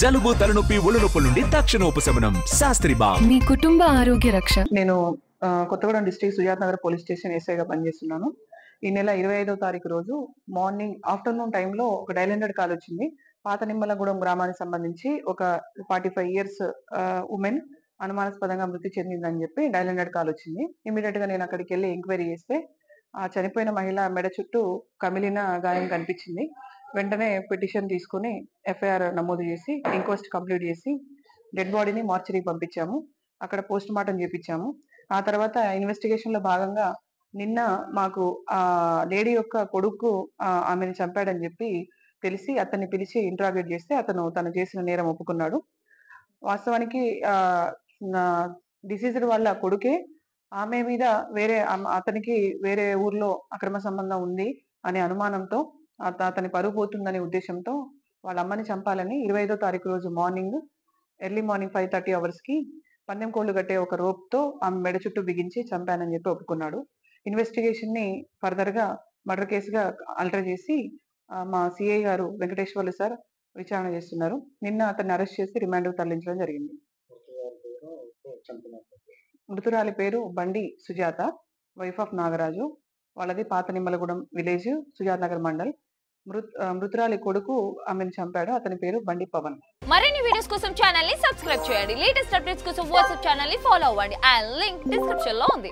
జలుబు తలనొప్పి ఒళ్ళనొప్పుల నుండి తక్షణ ఉపశమనం. శాస్త్రి బామ్. మీ కుటుంబ ఆరోగ్య రక్ష. నేను Kothagudem district Sujath Nagar police station ఎస్ఐగా పనిచేస్తున్నాను. ఈ నెల 25వ తారీఖు రోజు ఆఫ్టర్నూన్ టైంలో ఒక డైల్ 100 కాల్ వచ్చింది. పాత నిమ్మలగూడెం గ్రామానికి సంబంధించి ఒక 45 ఇయర్స్ ఉమెన్ అనుమానాస్పదంగా మృతి చెందిందని చెప్పి డైల్ 100 కాల్ వచ్చింది. ఇమీడియట్ గా నేను అక్కడికి వెళ్ళి ఎంక్వైరీ చేస్తే ఆ చనిపోయిన మహిళ మెడ చుట్టూ కమిలిన గాయం కనిపించింది. వెంటనే పిటిషన్ తీసుకుని ఎఫ్ఐఆర్ నమోదు చేసి ఇంక్వెస్ట్ కంప్లీట్ చేసి డెడ్ బాడీని మార్చరీకి పంపించాము. అక్కడ పోస్ట్ మార్టం చేపించాము. ఆ తర్వాత ఇన్వెస్టిగేషన్ లో భాగంగా నిన్న మాకు ఆ లేడీ యొక్క కొడుకు ఆమెను చంపాడని చెప్పి తెలిసి అతన్ని పిలిచి ఇంట్రాగేట్ చేస్తే తను చేసిన నేరం ఒప్పుకున్నాడు. వాస్తవానికి డిసీజ్డ్ వాళ్ళ కొడుకే ఆమె మీద అతనికి వేరే ఊర్లో అక్రమ సంబంధం ఉంది అనే అనుమానంతో అతని పరువు పోతుందనే ఉద్దేశంతో వాళ్ళ అమ్మని చంపాలని 25వ తారీఖు రోజు ఎర్లీ మార్నింగ్ 5:30 hours కి పందెం కోళ్లు కట్టే ఒక రోప్ తో ఆమె మెడ చుట్టూ బిగించి చంపానని చెప్పి ఒప్పుకున్నాడు. ఇన్వెస్టిగేషన్ ని ఫర్దర్ గా మర్డర్ కేసుగా ఆల్టర్ చేసి మా సిఐ గారు వెంకటేశ్వర్లు సార్ విచారణ చేస్తున్నారు. నిన్న అతన్ని అరెస్ట్ చేసి రిమాండ్ తరలించడం జరిగింది. మృతురాలి పేరు బండి సుజాత, వైఫ్ ఆఫ్ నాగరాజు. వాళ్ళది పాత నిమ్మలగూడెం విలేజ్, సుజాత్ నగర్ మండల్. మృతురాలి కొడుకు ఆమెను చంపాడు. అతని పేరు బండి పవన్. మరిన్ని వీడియోస్ కోసం ఛానల్ ని సబ్స్క్రైబ్ చేయండి. లేటెస్ట్ అప్డేట్స్ కోసం వాట్సాప్ ఛానల్ ని ఫాలో అవ్వండి. ఆ లింక్ డిస్క్రిప్షన్ లో ఉంది.